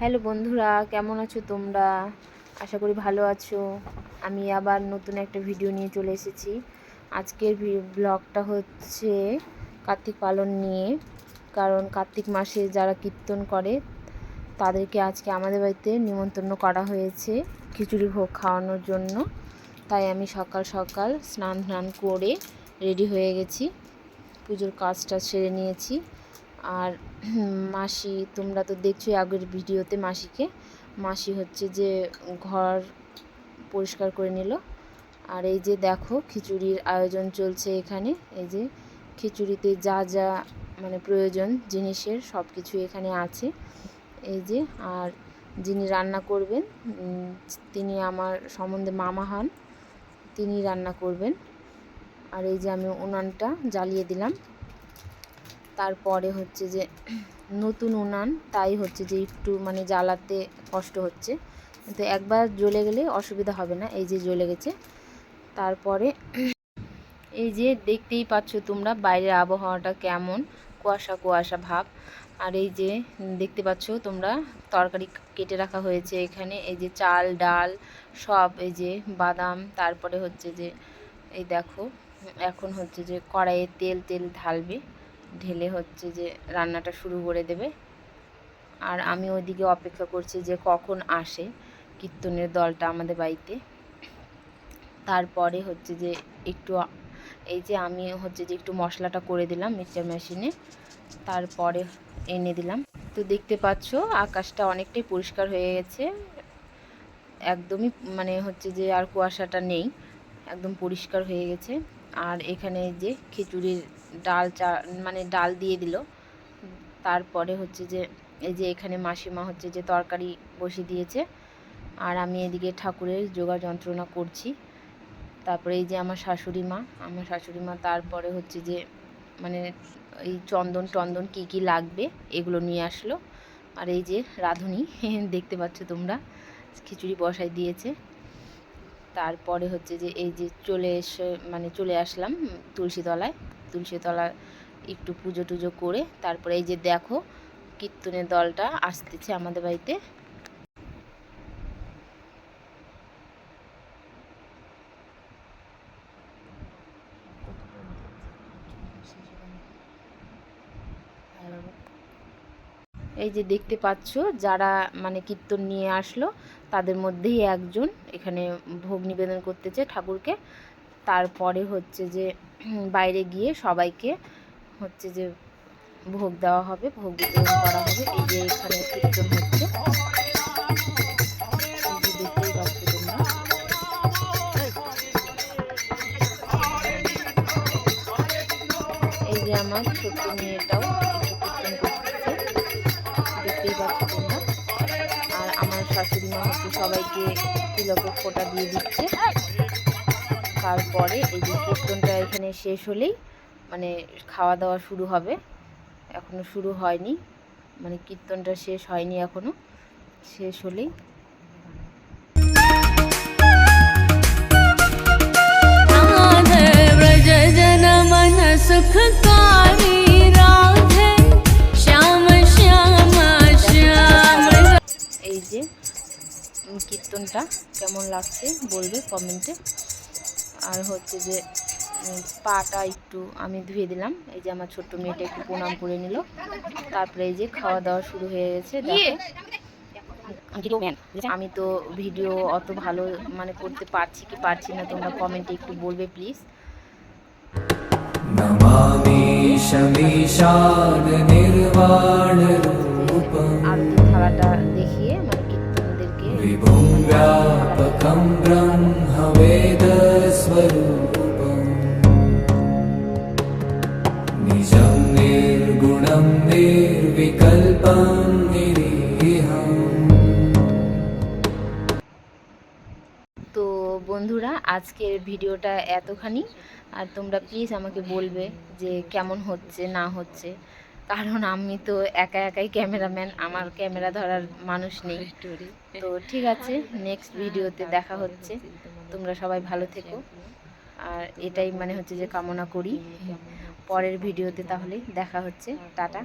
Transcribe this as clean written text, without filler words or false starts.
Hello বন্ধুরা, কেমন আছো তোমরা? আশা করি ভালো আছো। আমি আবার নতুন একটা ভিডিও নিয়ে চলে এসেছি। আজকের ব্লগটা হচ্ছে কার্তিক পালন নিয়ে। কারণ কার্তিক মাসে যারা কীর্তন করে তাদেরকে আজকে আমাদের বাড়িতে নিমন্ত্রণ করা হয়েছে খিচুড়ি ভোগ খাওয়ানোর জন্য। তাই আমি সকাল সকাল স্নান করে রেডি হয়ে গেছি, পুজোর কাজটা সেরে নিয়েছি। আর মাসি, তোমরা তো দেখছোই আগের ভিডিওতে মাসি হচ্ছে যে ঘর পরিষ্কার করে নিল। আর এই যে দেখো খিচুড়ির আয়োজন চলছে এখানে। এই যে খিচুড়িতে যা যা মানে প্রয়োজন জিনিসের সব কিছু এখানে আছে। এই যে, আর যিনি রান্না করবেন তিনি আমার সম্বন্ধে মামা হন, তিনি রান্না করবেন। আর এই যে আমি উনানটা জ্বালিয়ে দিলাম। তারপরে হচ্ছে যে নতুন উনান, তাই হচ্ছে যে একটু মানে জ্বালাতে কষ্ট হচ্ছে, কিন্তু একবার জ্বলে গেলে অসুবিধা হবে না। এই যে জ্বলে গেছে। তারপরে এই যে দেখতেই পাচ্ছ তোমরা বাইরের আবহাওয়াটা কেমন, কুয়াশা কুয়াশা ভাব। আর এই যে দেখতে পাচ্ছ তোমরা তরকারি কেটে রাখা হয়েছে এখানে। এই যে চাল ডাল সব, এই যে বাদাম, তারপরে হচ্ছে যে এই দেখো এখন হচ্ছে যে কড়াইয়ে তেল ঢালবে, ঢেলে হচ্ছে যে রান্নাটা শুরু করে দেবে। আর আমি ওইদিকে অপেক্ষা করছি যে কখন আসে কীর্তনের দলটা আমাদের বাড়িতে। তারপরে হচ্ছে যে একটু এই যে আমি হচ্ছে যে একটু মশলাটা করে দিলাম মিক্সচার মেশিনে, তারপরে এনে দিলাম। তো দেখতে পাচ্ছ আকাশটা অনেকটাই পরিষ্কার হয়ে গেছে, একদমই মানে হচ্ছে যে আর কুয়াশাটা নেই, একদম পরিষ্কার হয়ে গেছে। আর এখানে যে খিচুড়ির ডাল মানে ডাল দিয়ে দিল। তারপরে হচ্ছে যে এই যে এখানে মাসিমা হচ্ছে যে তরকারি বসিয়ে দিয়েছে, আর আমি এদিকে ঠাকুরের যোগা যন্ত্রণা করছি। তারপরে এই যে আমার শাশুড়ি মা তারপরে হচ্ছে যে মানে এই চন্দন কি লাগবে এগুলো নিয়ে আসলো। আর এই যে রাঁধুনি দেখতে পাচ্ছ তোমরা খিচুড়ি বসাই দিয়েছে। তারপরে হচ্ছে যে এই যে চলে আসলাম তুলসীতলা একটু পুজো টুজো করে। তারপরে এই যে দেখো কীর্তনের দলটা আসতেছে আমাদের বাড়িতে। এই যে দেখতে পাচ্ছ যারা মানে কীর্তন নিয়ে আসলো তাদের মধ্যেই একজন এখানে ভোগ নিবেদন করতেছে ঠাকুরকে। তারপরে হচ্ছে যে বাইরে গিয়ে সবাইকে হচ্ছে যে ভোগ দেওয়া হবে, ভোগ বিতরণ করা হবে। এই যে এখানে কীর্তন হচ্ছে, দেখতেই পাচ্ছ তোমরা। এই যে আমার ছোট্ট মেয়েটাও একটু কীর্তন করতেছে, দেখতেই পাচ্ছ তোমরা। আর আমার শাশুড়ি মা হচ্ছে সবাইকে তিলকের ফোঁটা দিয়ে দিচ্ছে। তারপরে এই যে কীর্তনটা এখানে শেষ হলেই মানে খাওয়া দাওয়া শুরু হবে। এখনো শুরু হয়নি, মানে কীর্তনটা শেষ হয়নি এখনো, শেষ হলেই এই যে কীর্তনটা কেমন লাগছে বলবে কমেন্টে। আর হচ্ছে যে পাটা একটু আমি ধুয়ে দিলাম। এই যে আমার ছোট্ট মেয়েটা একটু প্রণাম করে নিল। তারপরে এই যে খাওয়া দাওয়া শুরু হয়ে গেছে। দেখো আমি তো ভিডিও অত ভালো মানে করতে পারছি কি পারছি না, তোমরা কমেন্টে একটু বলবে প্লিজ। আরতি থালাটা দেখিয়ে মানে কীর্তনদেরকে নিজম নির্গুণম নির্বিকল্পম নিরীহম। তো বন্ধুরা আজকের ভিডিওটা এতখানি। আর তোমরা প্লিজ আমাকে বলবে যে কেমন হচ্ছে না হচ্ছে, কারণ আমি তো একাই ক্যামেরাম্যান, আমার ক্যামেরা ধরার মানুষ নেই। তো ঠিক আছে, নেক্সট ভিডিওতে দেখা হচ্ছে। তোমরা সবাই ভালো থেকো, আর এটাই মানে হচ্ছে যে কামনা করি। পরের ভিডিওতে তাহলে দেখা হচ্ছে। টাটা।